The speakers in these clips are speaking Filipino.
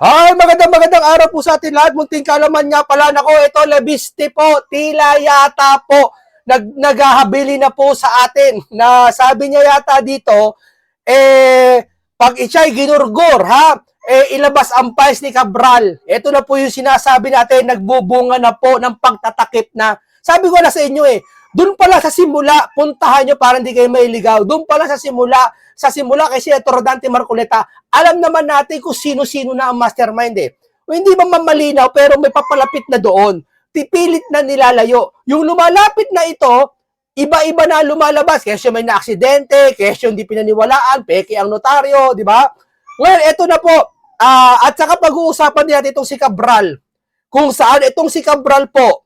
Hi, magandang araw po sa atin lahat. Munting kalaman nga pala. Nako, ito, Lebiste po. Tila yata po naghahabili na po sa atin. Na sabi niya yata dito, pag itsa'y ginurgor, ha? Ilabas ang files ni Cabral. Ito na po yung sinasabi natin, nagbubunga na po ng pagtatakip na. Sabi ko na sa inyo doon pala sa simula, puntahan nyo para hindi kayo mailigaw. Doon pala sa simula kay Senator Rodante Marcoleta, alam naman natin kung sino-sino na ang mastermind O hindi ba mamalinaw pero may papalapit na doon. Pipilit na nilalayo. Yung lumalapit na ito, iba-iba na lumalabas. Kesyo may na-aksidente, kesyo hindi pinaniwalaan, peke ang notaryo, di ba? Well, ito na po. At saka pag-uusapan natin itong si Cabral. Kung saan itong si Cabral po,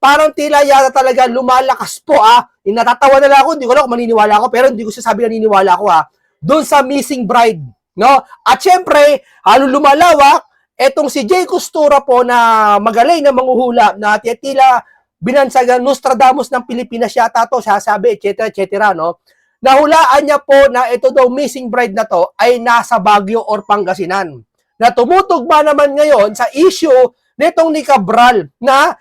parang tila yata talaga lumalakas po natatawa na lang ako, hindi ko alam kung maniniwala ako, pero hindi ko sasabi na naniniwala ako doon sa missing bride, no? At syempre, halong lumalawak, etong si Jay Costura po na magaling na manghuhula, na tila binansagan Nostradamus ng Pilipinas yata to, sasabi, etc., no? Nahulaan niya po na ito daw missing bride na to ay nasa Baguio or Pangasinan. Na tumutugma naman ngayon sa issue nitong ni Cabral na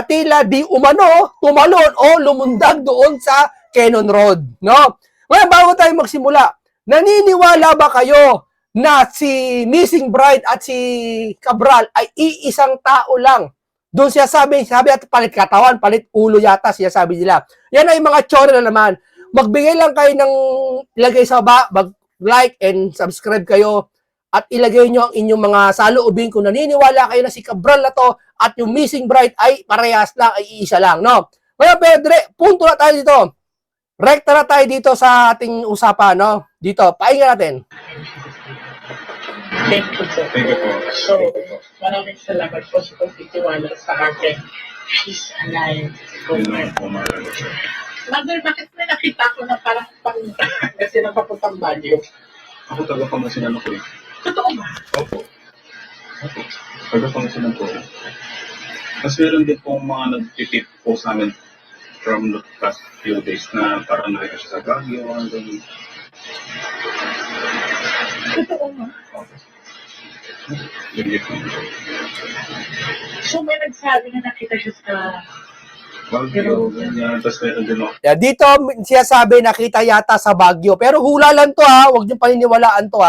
tila di umano, tumalon o lumundag doon sa Cannon Road. No? Ngayon, bago tayo magsimula, naniniwala ba kayo na si Missing Bride at si Cabral ay iisang tao lang? Doon siya sabi at palit katawan, palit ulo yata siya sabi nila. Yan ay mga tsura na naman. Magbigay lang kayo ng ilagay sa baba, mag-like and subscribe kayo at ilagay nyo ang inyong mga saloobin kung naniniwala kayo na si Cabral na to at yung missing bride ay parehas lang, ay iisa lang, no? Ngayon, Pedre, punto na tayo dito. Rekta na tayo dito sa ating usapan, no? Dito, pahinga natin. Thank you po. Thank you po. So, maraming salamat po sa pagtitiwala sa akin. She's alive. Mother, bakit may nakita ko na parang kasi napapuntang Baguio? Ako taga-Pangasinan ako Totoo ba? Opo. Taga-Pangasinan po. Mas meron din pong mga nag-tip po sa amin from the past few days na parang nakita siya sa Baguio. Totoo ba? Opo. So, may nagsabi na nakita siya sa Baguio, ganyan. Tapos meron din ako. Dito siya sabi nakita yata sa Baguio. Pero hula lang to huwag niyong paniniwalaan to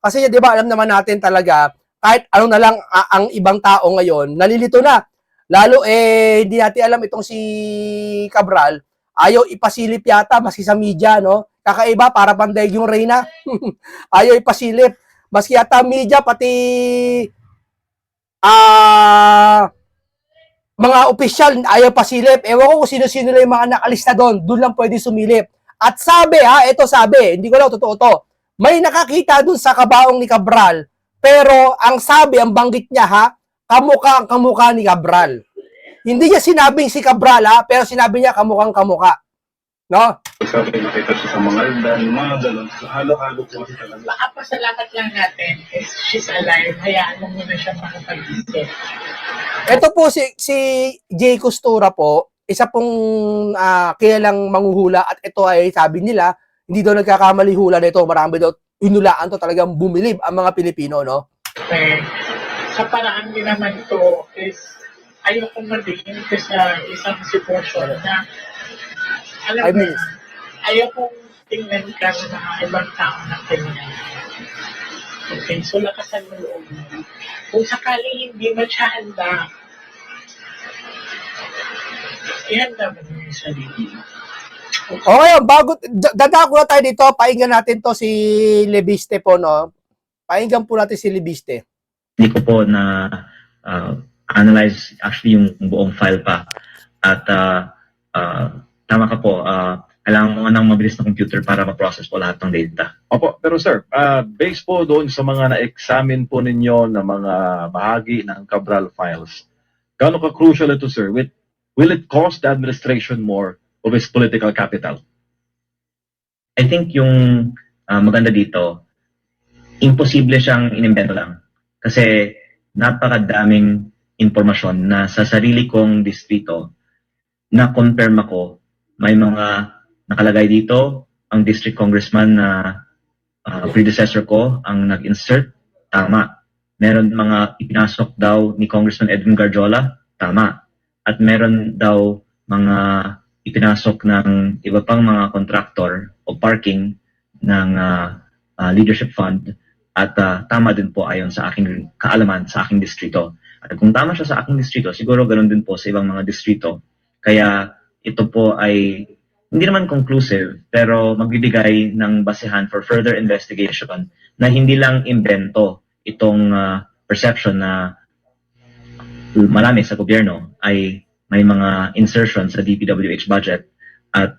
Kasi 'di ba alam naman natin talaga kahit ano na lang ang ibang tao ngayon, nalilito na. Lalo hindi natin alam itong si Cabral, ayaw ipasilip yata maski sa media, no? Kakaiba para panday yung Reyna. Ayaw ipasilip maski yata media pati mga opisyal ayaw pasilip. Ewan ko kung sino-sino lang yung mga nakalista doon lang pwede sumilip. At sabi ito sabi, hindi ko lang totoo to. May nakakita dun sa kabaong ni Cabral, pero ang sabi, ang banggit niya kamukha ni Cabral. Hindi niya sinabing si Cabral pero sinabi niya kamukha. No? Sabi, nakita siya sa mga aldan, mga ganun. So, halo-halo po kasi talaga. Pasalamat lang natin is she's alive. Hayaan mo muna siya makapag-isip. Ito po si Jay Costura po, isa pong kilalang manghuhula at ito ay sabi nila, hindi daw nagkakamali hula nito, marami daw inulaan to talagang bumilib ang mga Pilipino, no? Sa paraan din naman to is ayoko magiging sa isang sitwasyon na alam mo, ayoko tingnan ka ng mga ibang tao na tingnan. Okay, so lakasan mo loob mo. Kung sakali hindi mo siya handa, ihanda mo yung sarili. Okay, bago dadako na tayo dito, painggan natin to si Lebiste po, no? Painggan po natin si Lebiste. Hindi ko po na analyze actually yung buong file pa. At tama ka po, kailangan mo ng mabilis na computer para ma-process po lahat ng data. Opo, pero sir, based po doon sa mga na-examine po ninyo na mga bahagi ng Cabral files, gaano ka-crucial ito, sir? Will it cost the administration more of its political capital? I think yung maganda dito, imposible siyang inimbento lang. Kasi napakadaming impormasyon na sa sarili kong distrito na-confirm ako, may mga nakalagay dito ang district congressman na predecessor ko ang nag-insert, tama. Meron mga ipinasok daw ni Congressman Edwin Garjola, tama. At meron daw mga ipinasok ng iba pang mga kontraktor o parking ng leadership fund at tama din po ayon sa aking kaalaman sa aking distrito. At kung tama siya sa aking distrito, siguro ganoon din po sa ibang mga distrito. Kaya ito po ay hindi naman conclusive pero magbibigay ng basehan for further investigation na hindi lang imbento itong perception na marami sa gobyerno ay may mga insertion sa DPWH budget at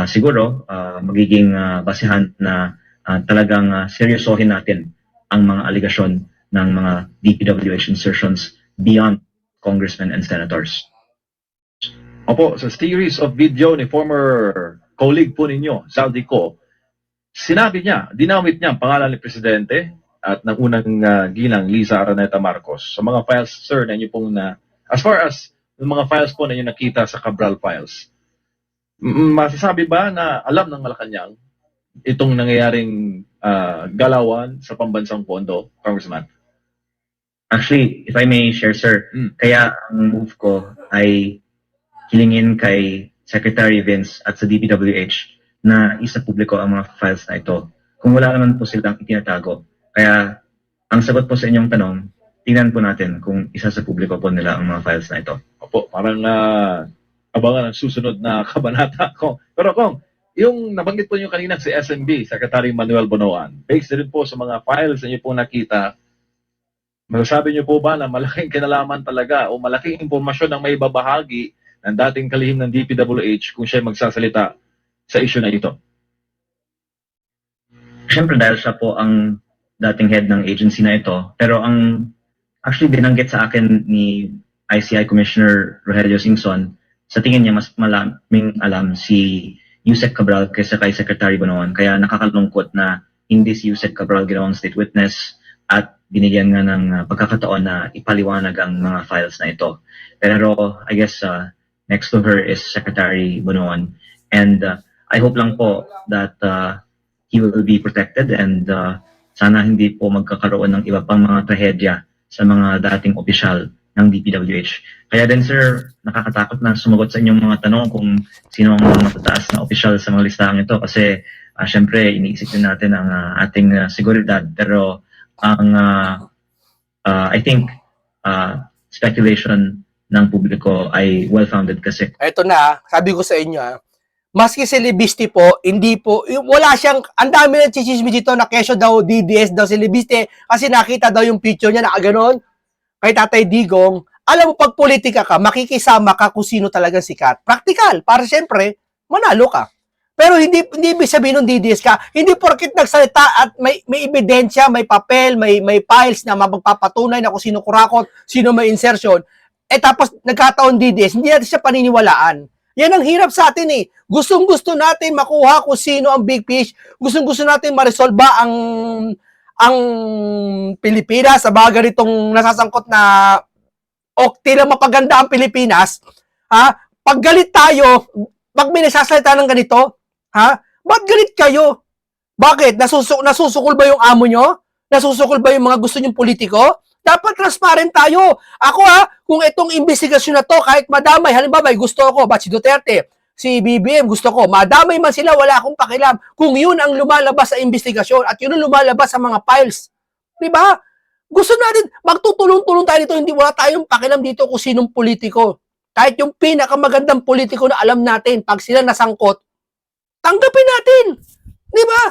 siguro magiging basehan na talagang seryosohin natin ang mga aligasyon ng mga DPWH insertions beyond congressmen and senators. Opo, sa series of video ni former colleague po ninyo, Zaldico, sinabi niya, dinamit niya ang pangalan ni Presidente at ng unang ginang Liza Araneta Marcos sa mga files, sir, na inyo pong as far as yung mga files po na inyo nakita sa Cabral files. Masasabi ba na alam ng Malacanang itong nangyayaring galawan sa pambansang pondo, Congressman? Actually, if I may share, sir, kaya ang move ko ay hilingin kay Secretary Vince at sa DPWH na isa publiko ang mga files na ito. Kung wala naman po silang itinatago. Kaya ang sagot po sa inyong tanong, tingnan po natin kung isa sa publiko po nila ang mga files na ito. Opo, parang abangan ang susunod na kabanata ko. Pero kung yung nabanggit po niyo kanina si SMB, Secretary Manuel Bonoan, based rin po sa mga files na niyo po nakita, masasabi niyo po ba na malaking kinalaman talaga o malaking impormasyon ang may babahagi ng dating kalihim ng DPWH kung siya magsasalita sa issue na ito? Siyempre dahil siya po ang dating head ng agency na ito, pero ang actually binanggit sa akin ni ICI Commissioner Rogelio Singson, sa tingin niya mas malaming alam si Yusek Cabral kaysa kay Secretary Bonoan. Kaya nakakalungkot na hindi si Yusek Cabral ginawang state witness at binigyan nga ng pagkakataon na ipaliwanag ang mga files na ito. Pero I guess next to her is Secretary Bonoan. And I hope lang po that he will be protected and sana hindi po magkakaroon ng iba pang mga trahedya sa mga dating opisyal ng DPWH. Kaya din sir, nakakatakot na sumagot sa inyong mga tanong kung sino ang mga matataas na opisyal sa mga listahang ito kasi syempre iniisip din natin ang ating seguridad pero ang I think speculation ng publiko ay well-founded kasi. Ito na, sabi ko sa inyo, maski si Libiste po, hindi po, wala siyang, ang dami ng chichismis dito na kesyo daw, DDS daw si Libiste, kasi nakita daw yung picture niya na ganon, kay Tatay Digong. Alam mo, pag politika ka, makikisama ka kung sino talagang sikat. Practical, para siyempre, manalo ka. Pero hindi ibig sabihin ng DDS ka, hindi porkit nagsalita at may ebidensya, may papel, may files na magpapatunay na kung sino kurakot, sino may insertion, tapos nagkataon DDS, hindi natin siya paniniwalaan. Yan ang hirap sa atin eh. Gustong-gusto natin makuha kung sino ang big fish. Gustong-gusto natin ma-resolve ang Pilipinas sa bagay nitong nasasangkot na tila mapaganda ang Pilipinas. Ha? Pag galit tayo, pag may nasasalita ng ganito, ha? Ba't galit kayo? Bakit? Nasusukol ba yung amo nyo? Nasusukol ba yung mga gusto nyong politiko? Dapat transparent tayo. Ako kung itong investigasyon na to, kahit madamay, halimbawa, gusto ko, si Duterte, si BBM, gusto ko, madamay man sila, wala akong pakialam. Kung yun ang lumalabas sa investigasyon at yun ang lumalabas sa mga files. Diba? Gusto natin, magtutulong-tulong tayo dito, hindi wala tayong pakialam dito kung sinong politiko. Kahit yung pinakamagandang politiko na alam natin, pag sila nasangkot, tanggapin natin. Diba?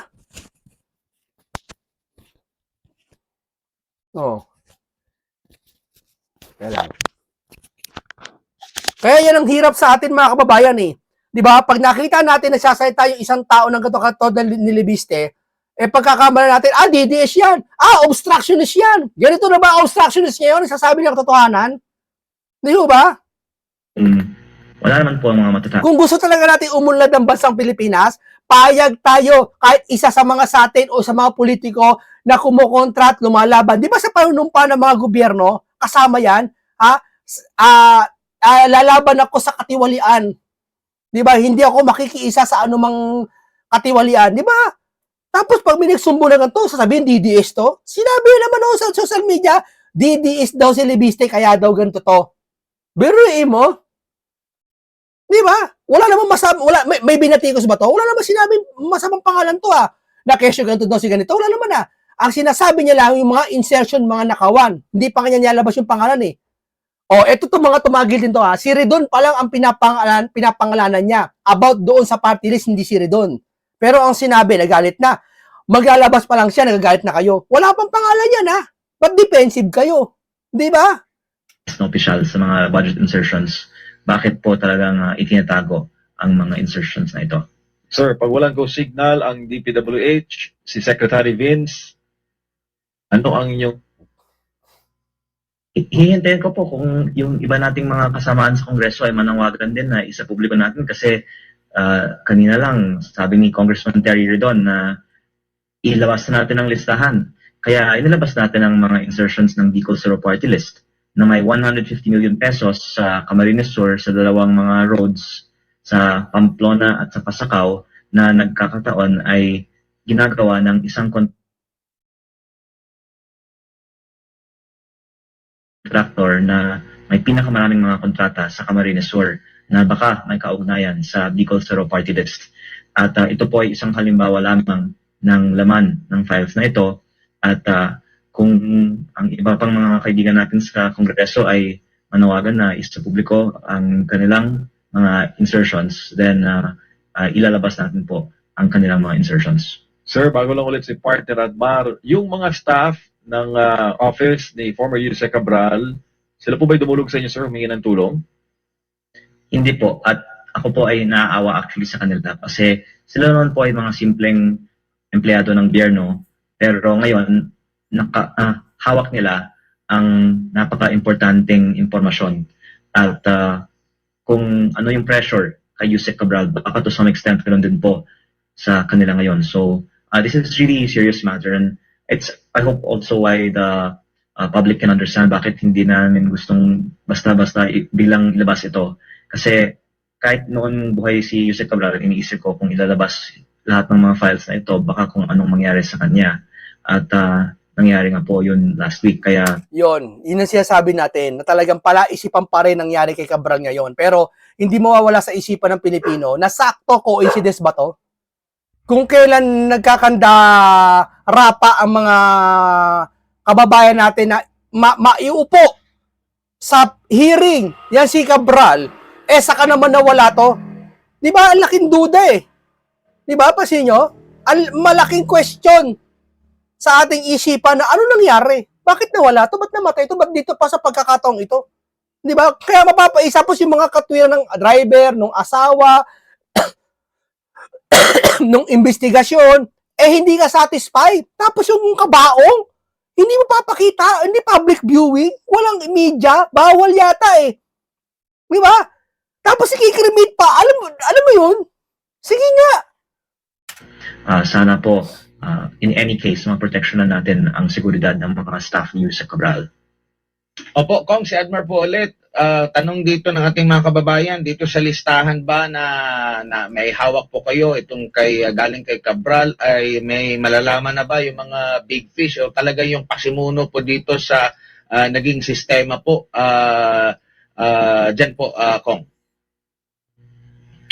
Kaya yan ang hirap sa atin mga kababayan eh. 'Di ba? Pag nakita natin na sasalita yung isang tao ng katotoo ni Libiste, pagkakamala natin, DDS yan. Obstructionist yan. Ganito na ba obstructionist ngayon? Sasabi ng katotohanan? Di ba? Wala naman po ang mga matatapos. Kung gusto talaga natin umunlad ng bansang Pilipinas, payag tayo kahit isa sa mga sa atin o sa mga politiko na kumukontra at lumalaban. Di ba sa panunumpa ng mga gobyerno, kasama yan, lalaban ako sa katiwalian. Di ba? Hindi ako makikiisa sa anumang katiwalian. Di ba? Tapos pag may nagsumbo na ganito, sasabihin DDS to. Sinabi naman ako sa social media, DDS daw si Libiste, kaya daw ganito to. Biruin mo. Di ba? Wala namang may binatikos ba to? Wala namang sinabi masamang pangalan to na kesyo ganito daw si ganito. Wala naman Ang sinasabi niya lang yung mga insertion, mga nakawan. Hindi pa kanya nilalabas yung pangalan eh. Eto to mga tumagil din to Si Redon pa lang ang pinapangalanan niya about doon sa party list, hindi si Redon. Pero ang sinabi, nagalit na. Maglalabas pa lang siya, nagagalit na kayo. Wala pang pangalan yan Ba't defensive kayo? Di ba? Na official sa mga budget insertions, bakit po talagang itinatago ang mga insertions na ito? Sir, pag walang go signal ang DPWH, si Secretary Vince, ano ang inyong Hihintayin ko po kung yung iba nating mga kasamaan sa Kongreso ay manawagan din na isa publiko natin kasi kanina lang sabi ni Congressman Terry Redon na ilabas na natin ang listahan. Kaya inilabas natin ang mga insertions ng Bicol Zero Party List na may 150 million pesos sa Camarines Sur sa dalawang mga roads sa Pamplona at sa Pasacao na nagkakataon ay ginagawa ng isang contractor na may pinakamaraming mga kontrata sa Camarines Sur na baka may kaugnayan sa Bicol Zero Party List. At ito po ay isang halimbawa lamang ng laman ng files na ito. At kung ang iba pang mga kaibigan natin sa Kongreso ay manawagan na isa publiko ang kanilang mga insertions, then ilalabas natin po ang kanilang mga insertions. Sir, bago lang ulit si Partner Admar, yung mga staff ng office ni former Yusek Cabral, sila po ba'y dumulog sa inyo, sir, humingi ng tulong? Hindi po. At ako po ay naaawa actually sa kanila kasi sila naman po ay mga simpleng empleyado ng biyerno pero ngayon hawak nila ang napaka-importanteng impormasyon at kung ano yung pressure kay Yusek Cabral, baka to some extent ganoon din po sa kanila ngayon. So this is really a serious matter and I hope also why the public can understand bakit hindi namin gustong basta-basta biglang ilabas ito. Kasi kahit noon buhay si Yusek Cabral, iniisip ko kung ilalabas lahat ng mga files na ito, baka kung anong mangyari sa kanya. At nangyari nga po yun last week. Kaya yun ang sinasabi natin na talagang palaisipan pa rin nangyari kay Cabral ngayon. Pero hindi mawawala sa isipan ng Pilipino na sakto coincidence ba to? Kung kailan nagkakanda rapa ang mga kababayan natin na maiupo sa hearing, yan si Cabral, saka naman nawala to. Di ba? Ang laking duda Di ba? Pasin nyo? Malaking question sa ating isipan na ano nangyari? Bakit nawala to? Ba't namatay to? Ba't dito pa sa pagkakataong ito? Di ba? Kaya mapapaisa po yung mga katwiran ng driver, ng asawa, nung investigasyon, hindi ka satisfied. Tapos yung kabaong, hindi mo papakita, hindi public viewing, walang media, bawal yata Di ba? Tapos ikikrimit pa, alam mo yun? Sige nga. sana po, in any case, maproteksyonan natin ang seguridad ng mga staff ni Yusek Cabral. Opo, Kong, si Admar po ulit. Tanong dito ng ating mga kababayan, dito sa listahan ba na may hawak po kayo, itong galing kay Cabral, ay may malalaman na ba yung mga big fish o talaga yung pasimuno po dito sa naging sistema po dyan po, Kong?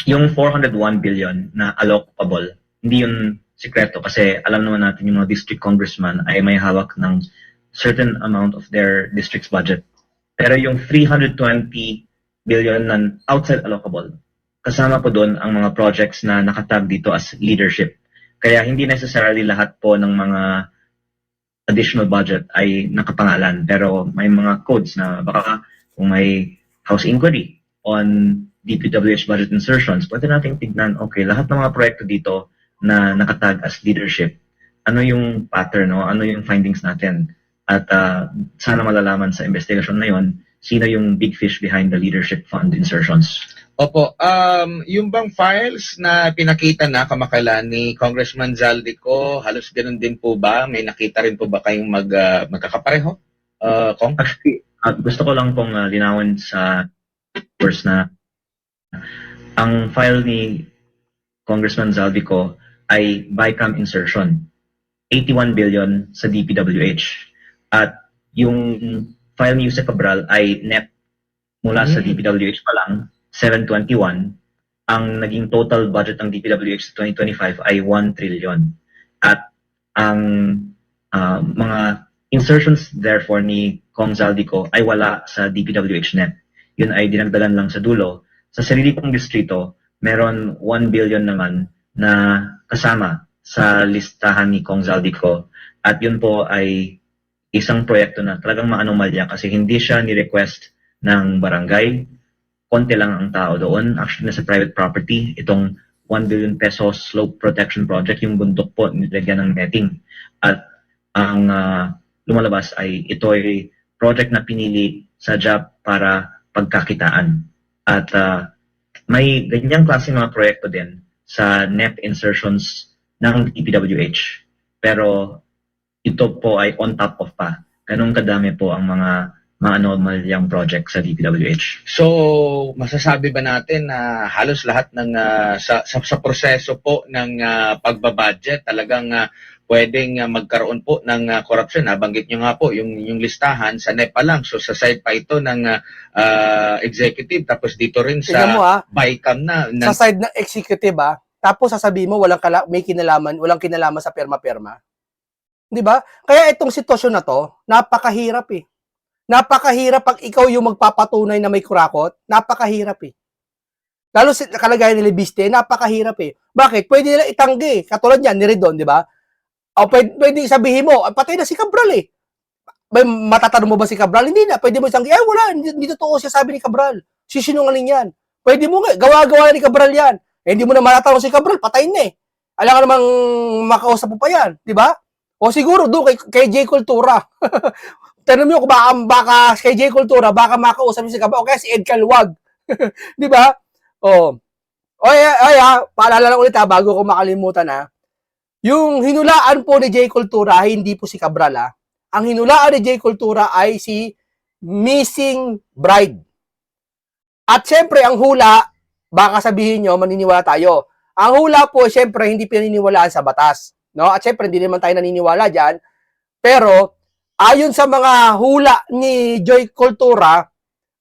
Yung 401 billion na allocable, hindi yun sikreto kasi alam naman natin yung mga district congressman ay may hawak ng certain amount of their district's budget. Pero yung 320 billion na outside allocable, kasama po doon ang mga projects na nakatag dito as leadership. Kaya hindi necessarily lahat po ng mga additional budget ay nakapangalan. Pero may mga codes na baka kung may House inquiry on DPWH budget insertions, pwede nating tignan, okay, lahat ng mga proyekto dito na nakatag as leadership, ano yung pattern, no? Ano yung findings natin? At sana malalaman sa investigation na yun, sino yung big fish behind the leadership fund insertions. Opo, yung bang files na pinakita na kamakailan ni Congressman Zaldico, halos ganun din po ba? May nakita rin po ba kayong magkakapareho? Kong? Actually, gusto ko lang pong linawin sa first na ang file ni Congressman Zaldico ay BICAM insertion. 81 billion sa DPWH. At yung file ni Yusek Cabral ay net mula sa DPWH pa lang, 721. Ang naging total budget ng DPWH sa 2025 ay 1 trillion. At ang mga insertions therefore ni Kong Zaldico ay wala sa DPWH net. Yun ay dinagdagan lang sa dulo. Sa sarili kong distrito, meron 1 billion naman na kasama sa listahan ni Kong Zaldico. At yun po ay isang proyekto na talagang maanomalya kasi hindi siya ni-request ng barangay. Konti lang ang tao doon. Actually, nasa private property. Itong 1 billion pesos slope protection project, yung bundok po, nilagyan ng netting. At ang lumalabas ay ito ay project na pinili sa job para pagkakitaan. At may ganyang klase mga proyekto din sa NEP insertions ng DPWH. Pero ito po ay on top of pa. Ganun kadami po ang mga anomalyang project sa DPWH. So, masasabi ba natin na halos lahat ng sa proseso po ng pagbabudget talagang pwedeng magkaroon po ng korupsyon? Nabanggit nyo nga po yung listahan sa NEPA lang. So, sa side pa ito ng executive tapos dito rin Tingnan mo sa BICAM na sa side ng executive tapos sasabihin mo may kinalaman, walang kinalaman sa perma-perma. 'Di ba? Kaya itong sitwasyon na to, napakahirap eh. Napakahirap pag ikaw yung magpapatunay na may kurakot, napakahirap eh. Lalo sa kalagayan ni Libiste, napakahirap eh. Bakit? Pwede nila itanggi. Katulad niyan, ni Redon, di ba? O pwede sabihin mo, patay na si Cabral eh. May matatanong mo ba si Cabral? Hindi na. Pwede mo itanggi, wala, hindi totoo siya sabi ni Cabral. Sisinungaling yan. Pwede mo nga, gawa-gawa ni Cabral yan. Eh, hindi mo na matatanong si Cabral, patayin na eh. Alam ka namang makausap mo pa yan, di ba? O siguro doon kay J. Cultura. Tanong mo kung baka kay J. Cultura, baka makausap niya si Cabral, o kaya si Ed Calwag. Di ba? Paalala lang ulit bago ko makalimutan yung hinulaan po ni J. Cultura, hindi po si Cabral Ang hinulaan ni J. Cultura ay si Missing Bride. At syempre, ang hula, baka sabihin nyo, maniniwala tayo. Ang hula po, syempre, hindi pinaniniwalaan sa batas. No? At syempre, hindi naman tayo naniniwala dyan. Pero, ayon sa mga hula ni Joy Cultura,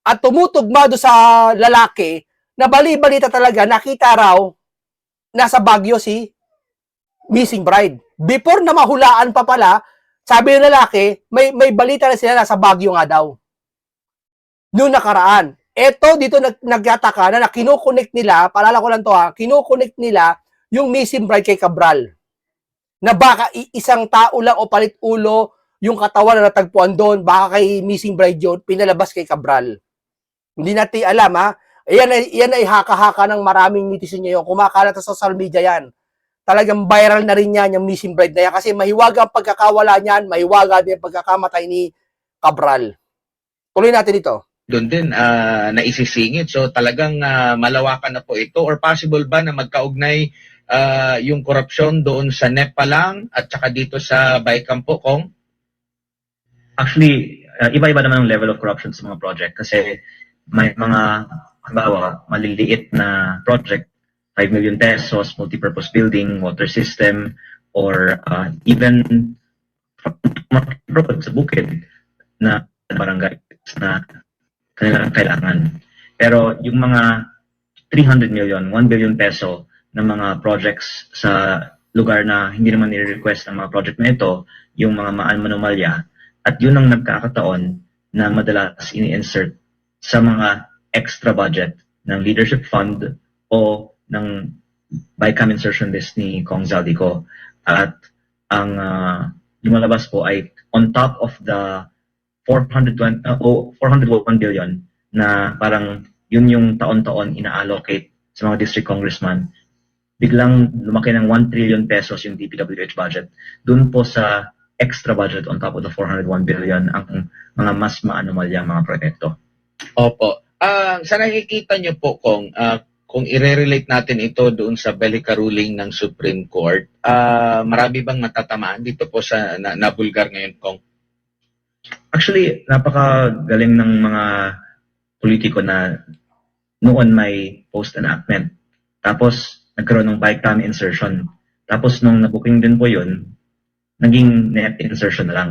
at tumutugma doon sa lalaki, na bali-balita talaga, nakita raw, nasa Baguio si Missing Bride. Before na mahulaan pa pala, sabi ng lalaki, may balita na sila nasa Baguio nga daw. Noong nakaraan. Eto, dito nagtataka na kinukonect nila, paalala ko lang to kinukonect nila yung Missing Bride kay Cabral. Na baka isang tao lang o palit ulo yung katawan na natagpuan doon, baka kay Missing Bride yun, pinalabas kay Cabral. Hindi natin alam Yan ay haka-haka ng maraming netizen ngayon. Kumakalat sa social media yan. Talagang viral na rin yan yung Missing Bride na yan kasi mahiwaga ang pagkakawala niyan, mahiwaga din ang pagkakamatay ni Cabral. Tuloy natin ito. doon din naisisingit. So talagang malawakan na po ito or possible ba na magkaugnay yung korupsyon doon sa NEPA lang at saka dito sa BICAM po, Kong? Actually, iba-iba naman ang level of corruption sa mga project kasi may mga halimbawa, maliliit na project, 5 million pesos, multipurpose building, water system, or even sa bukid na barangay na kanilang kailangan. Pero yung mga 300 million, 1 billion peso na mga projects sa lugar na hindi naman nire-request ng mga project na ito, yung mga anomalya, at yun ang nagkakataon na madalas ini-insert sa mga extra budget ng leadership fund o ng BICAM insertion list ni Kong Zaldico. At ang lumalabas po ay on top of the 401 billion na parang yun yung taon-taon ina-allocate sa mga district congressman, biglang lumaki ng 1 trillion pesos yung DPWH budget. Doon po sa extra budget on top of the 401 billion ang mga mas maanomalyang mga proyekto. Opo. Sa nakikita nyo po, kung i-relate natin ito doon sa Belica ruling ng Supreme Court, marami bang matatamaan dito po sa nabulgar ngayon, Kong? Actually, napakagaling ng mga politiko na noon may post-enactment. Tapos, nagkaroon ng BICAM insertion. Tapos nung nabooking din po yun, naging net insertion na lang.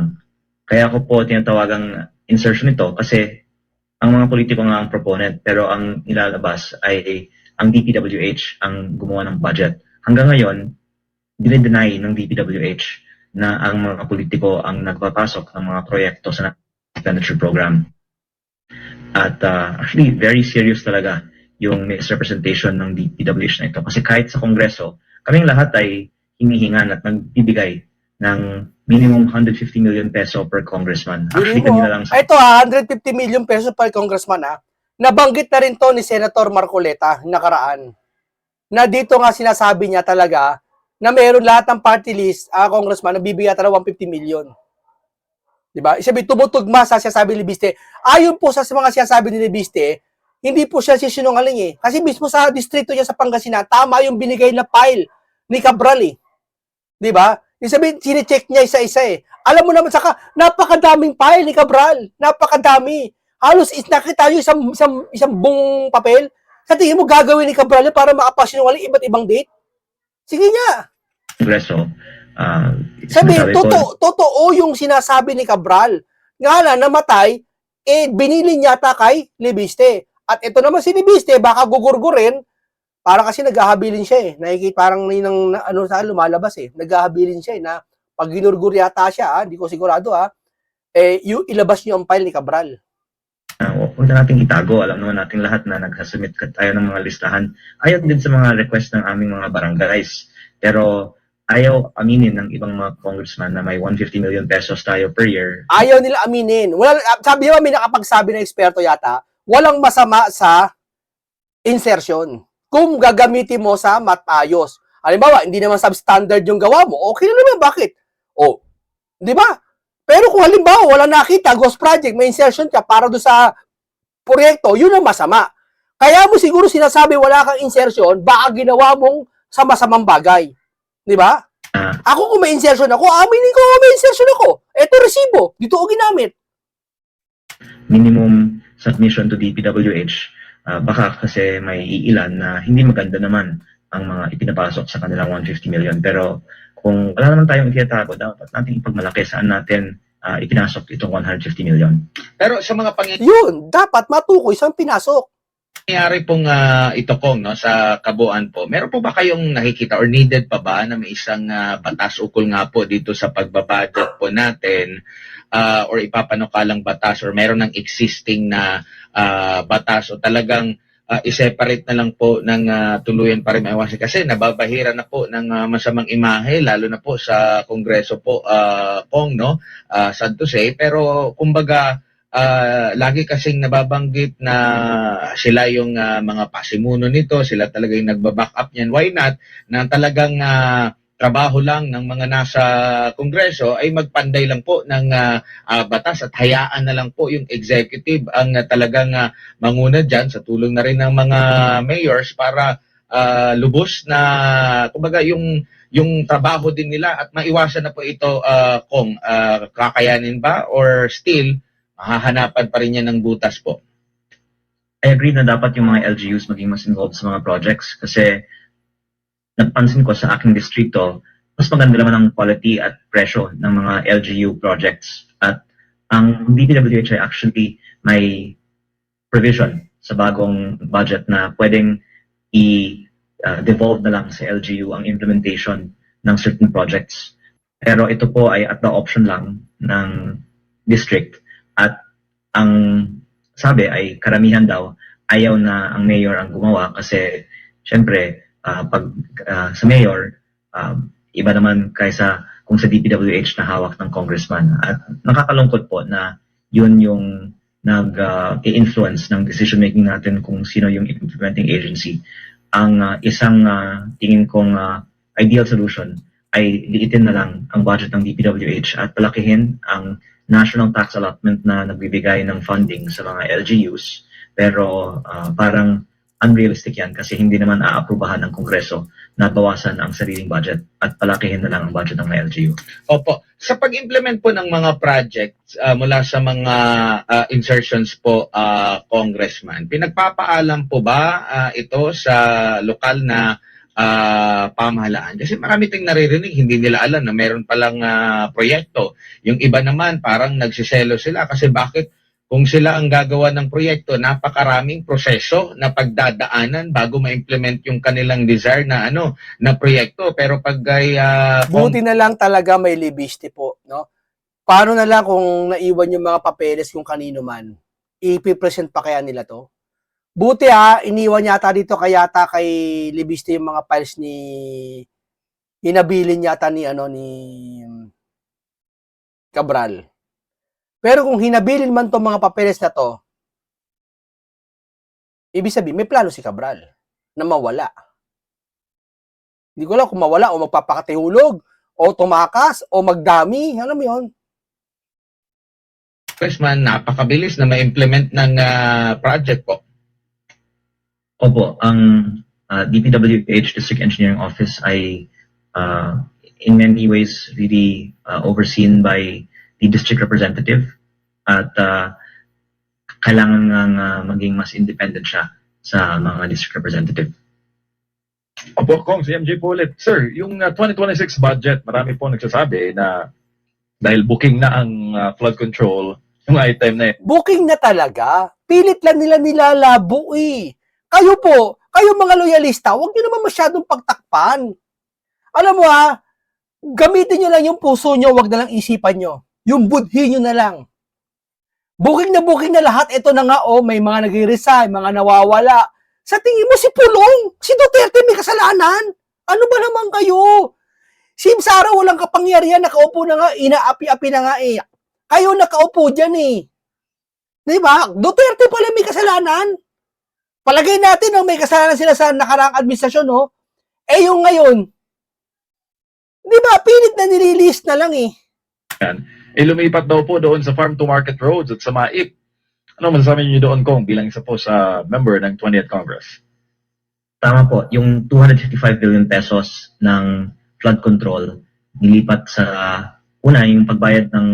Kaya ako po tinatawagang insertion ito kasi ang mga politiko nga ang proponent pero ang nilalabas ay ang DPWH ang gumawa ng budget. Hanggang ngayon, dinideny ng DPWH na ang mga politiko ang nagpapasok ng mga proyekto sa expenditure program. At actually, very serious talaga yung misrepresentation ng DPWH na ito. Kasi kahit sa Kongreso, kaming lahat ay hinihingan at nagbibigay ng minimum 150 million peso per congressman. Actually, kanina lang sa... Ito 150 million pesos per congressman nabanggit na rin to ni Senator Marcoleta nakaraan. Na dito nga sinasabi niya talaga na meron lahat ng party list, congressman, na bibigyan talaga 150 million. Diba? Isabi, tumutugma sa sinasabi ni Libiste. Ayon po sa mga sinasabi ni Libiste, hindi po siya sisinungaling eh. Kasi mismo sa distrito niya sa Pangasinan, tama yung binigay na file ni Cabral eh. Diba? Isabi, sine-check niya isa-isa eh. Alam mo naman, saka, napakadaming file ni Cabral. Napakadami. Halos nakita nyo isang buong papel. Sa tingin mo, gagawin ni Cabral para makapasinungaling iba't ibang date? Sige nga. Kongreso, Sabi, sinasabi ko- totoo yung sinasabi ni Cabral. Nga lang, namatay, binili niya kay Libiste. At ito naman si Libiste, baka gugurgurin, para kasi naghahabilin siya eh. Nakikita parang lumalabas eh. Naghahabilin siya eh, na pag ginurgur yata siya, hindi ko sigurado yung ilabas niyo ang file ni Cabral. huwag na nating itago. Alam naman natin lahat na nagsasubmit tayo ng mga listahan. Ayaw din sa mga request ng aming mga barangays. Pero ayaw aminin ng ibang mga congressman na may 150 million pesos tayo per year. Ayaw nila aminin. Sabi niya, may nakapagsabi na eksperto yata, walang masama sa insertion. Kung gagamitin mo sa matayos. Halimbawa, hindi naman substandard yung gawa mo, okay na naman. Bakit? Di ba? Pero kung halimbawa, wala nakita, ghost project, may insertion ka para doon sa proyekto, yun ang masama. Kaya mo siguro sinasabi wala kang insertion, baka ginawa mong sa masamang bagay. Di ba? Ako kung may insertion ako, aminin ko may insertion ako. Ito resibo, dito ko ginamit. Minimum submission to DPWH, baka kasi may iilan na hindi maganda naman ang mga ipinapasok sa kanilang 150 million. Pero kung wala naman tayong itatago, dapat natin ipagmalaki saan natin ipinasok itong 150 million. Pero sa mga Yun, dapat matukoy saan pinasok. pangyayari pong ito Kong, no, sa kabuuan po, meron po ba kayong nakikita or needed pa ba na may isang batas ukol nga po dito sa pagbabudget po natin or ipapanukalang batas or meron ng existing na batas o talagang i-separate na lang po ng tuluyan para maiwasan kasi nababahira na po ng masamang imahe lalo na po sa Kongreso po Kong, no, sad to say, pero kumbaga lagi kasing nababanggit na sila yung mga pasimuno nito, sila talaga yung nagbaback up niyan. Why not na talagang trabaho lang ng mga nasa Kongreso ay magpanday lang po ng batas at hayaan na lang po yung executive ang talagang manguna dyan sa tulong na rin ng mga mayors para lubos na kumbaga yung trabaho din nila at maiwasan na po ito kung kakayanin ba or still mahahanapan pa rin yan ng butas po. I agree na dapat yung mga LGUs maging mas involved sa mga projects kasi napansin ko sa aking distrito, mas maganda naman ang quality at presyo ng mga LGU projects. At ang DPWH ay actually may provision sa bagong budget na pwedeng i-devolve na lang sa LGU ang implementation ng certain projects. Pero ito po ay at the option lang ng district. At ang sabi ay karamihan daw ayaw na ang mayor ang gumawa kasi syempre pag sa mayor iba naman kaysa kung sa DPWH na hawak ng congressman. At nakakalungkot po na yun yung nag-influence ng decision making natin kung sino yung implementing agency. Ang isang tingin kong ideal solution ay liitin na lang ang budget ng DPWH at palakihin ang national tax allotment na nagbibigay ng funding sa mga LGUs. Pero parang unrealistic yan kasi hindi naman aaprubahan ng Kongreso na bawasan ang sariling budget at palakihin na lang ang budget ng mga LGU. Opo. Sa pag-implement po ng mga projects mula sa mga insertions po, Congressman, pinagpapaalam po ba ito sa lokal na pamahalaan. Kasi marami tayong naririnig, hindi nila alam na meron palang proyekto. Yung iba naman, parang nagsiselo sila kasi bakit kung sila ang gagawa ng proyekto, napakaraming proseso na pagdadaanan bago ma-implement yung kanilang desire na na proyekto. Pero pag ay Buti na lang talaga may libiste po, no? Paano na lang kung naiwan yung mga papeles kung kanino man? Ipipresent pa kaya nila to? Buti iniwan yata dito kayata kay libiste yung mga files ni hinabilin yata ni ni Cabral. Pero kung hinabilin man tong mga papeles na to, ibig sabihin may plano si Cabral na mawala. Hindi ko alam kung mawala o magpapakatihulog o tumakas o magdami, alam mo 'yon. Congressman, napakabilis na ma-implement ng project po. Opo, ang DPWH District Engineering Office ay in many ways really overseen by the district representative at kailangan nga maging mas independent siya sa mga district representative. Opo, Kong, si MJ po ulit. Sir, yung 2026 budget, marami po nagsasabi na dahil booking na ang flood control, yung item na Booking na talaga. Pilit lang nila nilalabo Kayo po, kayo mga loyalista, huwag nyo naman masyadong pagtakpan. Alam mo gamitin nyo lang yung puso nyo, huwag na lang isipan nyo. Yung budhi nyo na lang. Booking na lahat. Ito na nga, may mga nag-resign, mga nawawala. Sa tingin mo si Pulong, si Duterte may kasalanan. Ano ba naman kayo? Si Sara walang kapangyarihan, nakaupo na nga, inaapi-api na nga Kayo nakaupo dyan Diba? Duterte pala may kasalanan. Palagay natin, may kasalanan sila sa nakaraang administrasyon, yung ngayon, diba, pilit na nililist na lang lumipat daw po doon sa farm to market roads at sa MAIP. Ano masasabi niyo doon, Kong, bilang isa po sa member ng 20th Congress? Tama po, yung 255 billion pesos ng flood control nilipat sa una yung pagbayad ng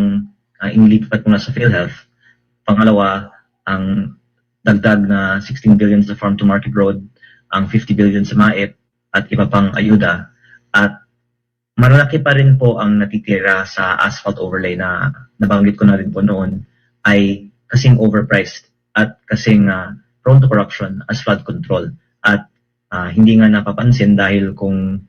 inilipat muna sa PhilHealth. Pangalawa, ang dagdag na 16 billion sa farm to market road, ang 50 billion sa MAIP at iba pang ayuda. At malaki pa rin po ang natitira sa asphalt overlay na nabanggit ko na rin po noon ay kasing overpriced at kasing prone to corruption as flood control. At hindi nga napapansin dahil kung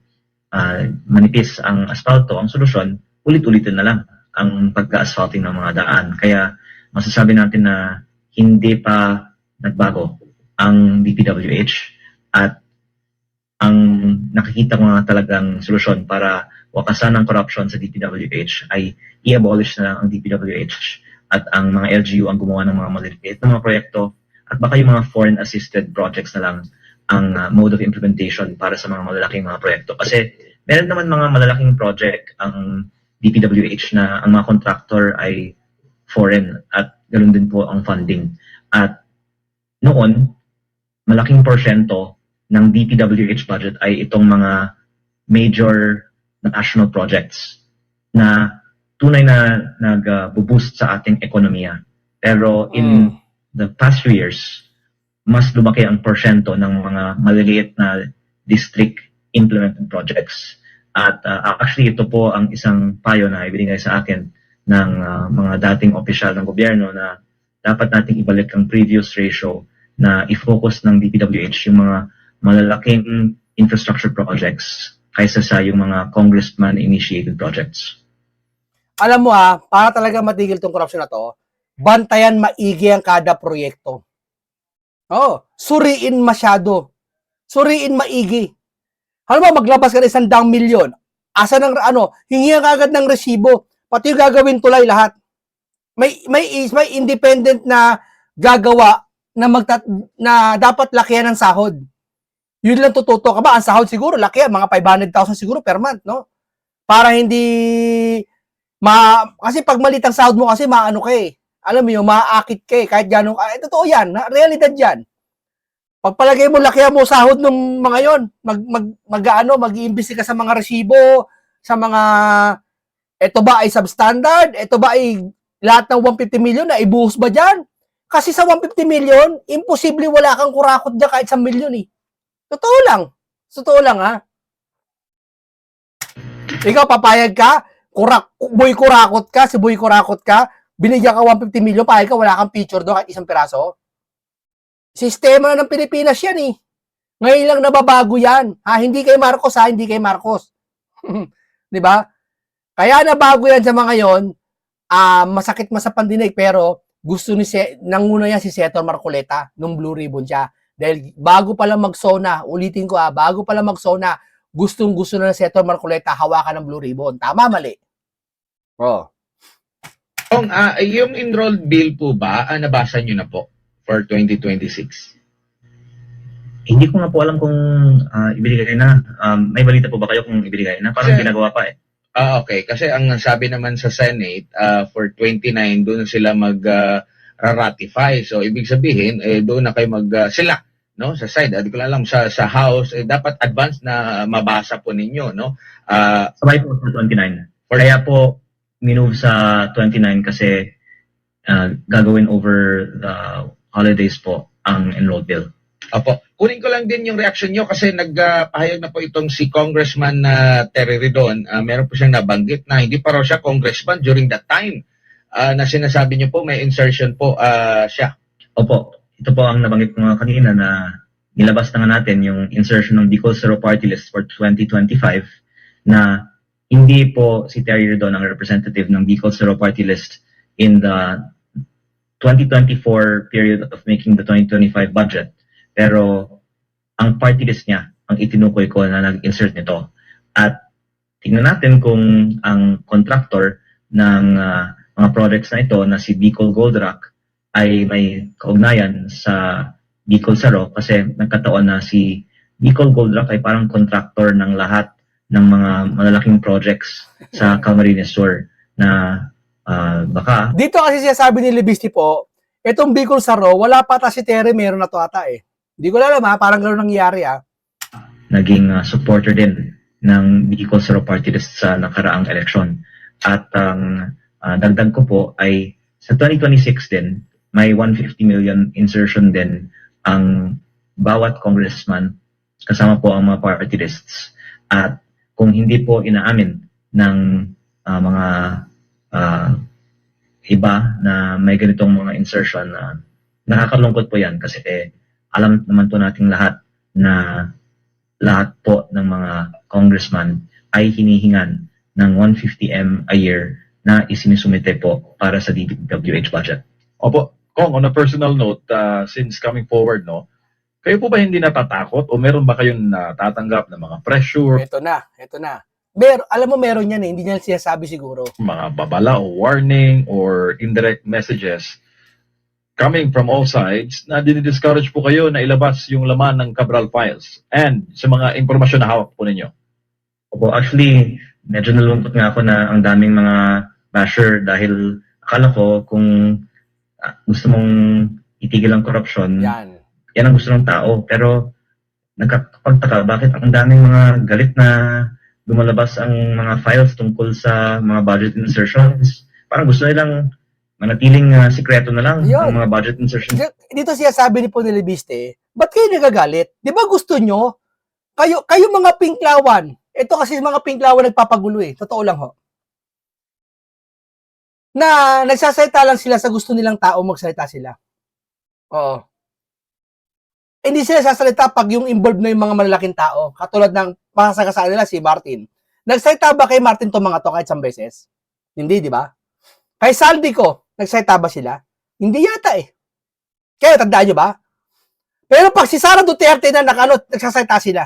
manipis ang asfalto, ang solusyon, ulit-ulitin na lang ang pagka-asphalting ng mga daan. Kaya masasabi natin na hindi pa nagbago ang DPWH at ang nakikita ko nga talagang solusyon para wakasan ng corruption sa DPWH ay i-abolish na lang ang DPWH at ang mga LGU ang gumawa ng mga maliliit na mga proyekto at baka yung mga foreign assisted projects na lang ang mode of implementation para sa mga malalaking mga proyekto. Kasi meron naman mga malalaking project ang DPWH na ang mga contractor ay foreign at ganoon din po ang funding. At noon, malaking porsyento ng DPWH budget ay itong mga major national projects na tunay na nag-boost sa ating ekonomiya. Pero in the past few years, mas lumaki ang porsyento ng mga maliliit na district implemented projects. At actually ito po ang isang payo na ibinigay sa akin ng mga dating opisyal ng gobyerno na dapat nating ibalik ang previous ratio na i-focus ng DPWH yung mga malalaking infrastructure projects kaysa sa yung mga congressman-initiated projects. Alam mo para talaga matigil tong corruption na to, bantayan maigi ang kada proyekto. Suriin masyado. Suriin maigi. Alam mo, maglabas ka ng 100 milyon. Asa ng hingihan ka agad ng resibo. Pati yung gagawin tulay lahat. May independent na gagawa na dapat lakihan ng sahod. Yun lang tututo ka ba? Ang sahod siguro, laki mga 500,000 siguro per month, no? Para hindi, kasi pag malit ang sahod mo kasi maano ka Alam mo yun, maaakit ka kahit gano'n, totoo yan, realidad yan. Pagpalagay mo, lakihan mo sahod ng mga yon, mag-iimbesti ka sa mga resibo, sa mga, ito ba ay substandard? Ito ba ay lahat ng 150 million na ibuhos ba dyan? Kasi sa 150 million, imposible wala kang kurakot dyan kahit 1 million Totoo lang. Totoo lang, ha? Ikaw, papayag ka? Boy kurakot ka? Si Boy kurakot ka? Binigyan ka 150 million, payag ka, wala kang picture doon kahit isang piraso? Sistema ng Pilipinas yan, eh. Ngayon lang nababago yan. Ha? Hindi kay Marcos, ha? Hindi kay Marcos. Di ba? Kaya nabago yan sa mga yon. Masakit sa pandinig, pero gusto nanguna yan si Senator Marcoleta nung Blue Ribbon siya. Dahil bago pa lang mag-SONA, ulitin ko bago pa lang mag-SONA, gustong-gusto na ng Senator Marcoleta hawakan ng Blue Ribbon. Tama, mali? Oh. Kung yung enrolled bill po ba, nabasa nyo na po for 2026? Hindi ko nga po alam kung ibigay na. May balita po ba kayo kung ibigay na? Parang Kasi- ginagawa pa eh. Okay. Kasi ang sabi naman sa Senate, for 29, doon sila mag-ratify. So, ibig sabihin, doon na kayo sila, no? Sa side. Hindi ko lang alam, sa House, dapat advance na mabasa po ninyo, no? Sabay po sa 29. Kaya po, minove sa 29 kasi gagawin over the holidays po ang enrolled bill. Opo. Kunin ko lang din yung reaction nyo kasi nagpahayag na po itong si Congressman Terry Ridon. Meron po siyang nabanggit na hindi pa raw siya congressman during that time na sinasabi nyo po may insertion po siya. Opo, ito po ang nabanggit ko nga kanina na nilabas na nga natin yung insertion ng Bicol Zero Party List for 2025 na hindi po si Terry Ridon ang representative ng Bicol Zero Party List in the 2024 period of making the 2025 budget. Pero ang party list niya ang itinukoy ko na nag-insert nito. At tingnan natin kung ang contractor ng mga projects na ito na si Bicol Gold Rock ay may kaugnayan sa Bicol Zero kasi nagkataon na si Bicol Gold Rock ay parang contractor ng lahat ng mga malalaking projects sa Camarines Sur na baka Dito kasi sinasabi ni Libisti po, itong Bicol Zero, wala pa ata si Terry, meron na to ata eh. Hindi ko alam parang gano'n nangyari naging supporter din ng Bicol Zero Party List sa nakaraang eleksyon. At ang dagdag ko po ay sa 2026 din, may 150 million insertion din ang bawat congressman kasama po ang mga party lists. At kung hindi po inaamin ng mga iba na may ganitong mga insertion, nakakalungkot po yan kasi alam naman po nating lahat na lahat po ng mga congressman ay hinihingan ng 150M a year na isinisumite po para sa DPWH budget. Opo, Kong, on a personal note, since coming forward, no, kayo po ba hindi natatakot o meron ba kayong natatanggap na mga pressure, Ito na. Alam mo meron yan hindi niya sinasabi siguro. mga babala o warning or indirect messages coming from all sides na dinidiscourage po kayo na ilabas yung laman ng Cabral Files and sa mga impormasyon na hawak po ninyo? Opo, actually, medyo nalungkot nga ako na ang daming mga basher dahil akala ko kung gusto mong itigil ang korupsyon, Yan. yan ang gusto ng tao. Pero nagkakapagtaka, bakit ang daming mga galit na lumalabas ang mga files tungkol sa mga budget insertions? Parang gusto nilang manatiling sikreto na lang Yun. ang mga budget insertions. Dito siya sabi ni po ni Libiste, ba't kayo nagagalit? Di ba gusto nyo? Kayo mga pinklawan. Ito kasi mga pinklawan nagpapagulo Totoo lang ho. Na nagsasalita lang sila sa gusto nilang tao magsalita sila. Oo. Hindi sila sasalita pag yung involved na yung mga malalaking tao. Katulad ng pasagasaan nila si Martin. Nagsalita ba kay Martin to mga to kahit isang beses? Hindi, di ba? Kay Saldico, nagsalita ba sila? Hindi yata Kaya tandaan nyo ba? Pero pag si Sara Duterte na nagsasalita sila.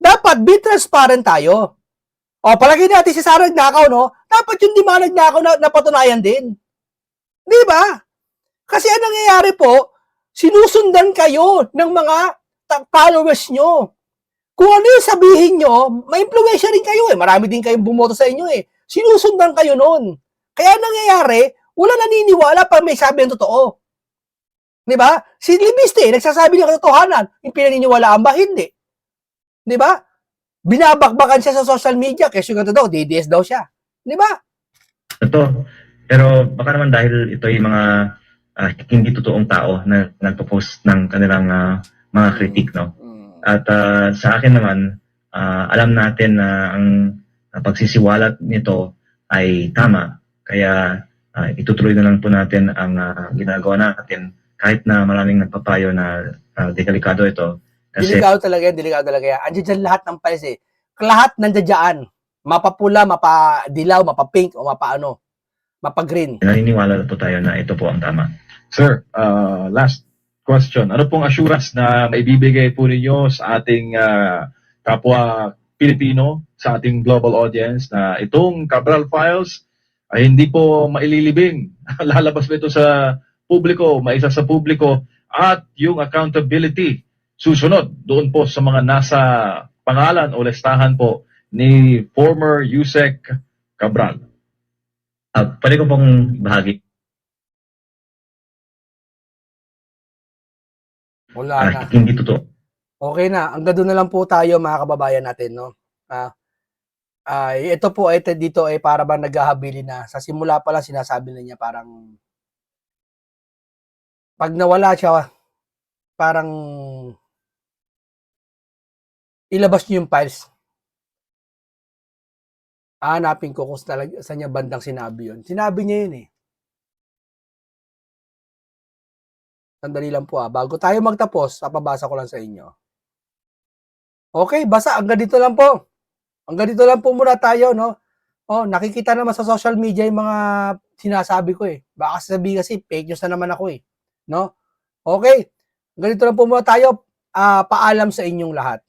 Dapat be transparent tayo. O, palagi natin si Sara nagnakaw, no? Dapat yung di mga nagnakaw na napatunayan din. Di ba? Kasi anong nangyayari po, sinusundan kayo ng mga followers nyo. Kung ano yung sabihin nyo, may impluwensya rin kayo Marami din kayong bumoto sa inyo Sinusundan kayo nun. Kaya nangyayari, wala naniniwala pag may sabi ng totoo. Di ba? Si Libiste, nagsasabi niya katotohanan. Yung pinaniniwalaan ba? Hindi. Di ba? Binabakbakan siya sa social media kasi yung daw, DDS daw siya. Di ba? Ito. Pero baka naman dahil ito yung mga hindi totoong tao na nagpo-post ng kanilang mga kritik, no? At sa akin naman, alam natin na ang pagsisiwalat nito ay tama. Kaya itutuloy na lang po natin ang ginagawa natin kahit na maraming nagpapayo na delikado ito. Kasi Delikado talaga yan, delikado talaga yan. Andiyan dyan lahat ng files eh. Lahat nandiyan dyan. Mapapula, mapadilaw, mapapink, o mapaano. Mapag-green. naniniwala na po tayo na ito po ang tama. Sir, last question. Ano pong assurance na maibibigay po ninyo sa ating kapwa Pilipino, sa ating global audience na itong Cabral Files ay hindi po maililibing? Lalabas ba ito sa publiko, maisa sa publiko, at yung accountability susunod doon po sa mga nasa pangalan o listahan po ni former Yusek Cabral? Pwede ko pong bahagi. Wala na. Hindi totoo. Okay na. Hanggang doon na lang po tayo mga kababayan natin, no? Ito po ay dito ay para ba naghahabilin na. Sa simula pa lang sinasabi na niya parang pag nawala siya, parang ilabas niyo yung files. Hanapin ko kung saan niya bandang sinabi yun. Sinabi niya yun eh. Sandali lang po bago tayo magtapos, papabasa ko lang sa inyo. Okay, basa. Hanggang dito lang po. Hanggang dito lang po muna tayo, no? Nakikita naman sa social media yung mga sinasabi ko eh. Baka sabihin kasi fake news na naman ako eh. No? Okay. Hanggang dito lang po muna tayo. Paalam sa inyong lahat.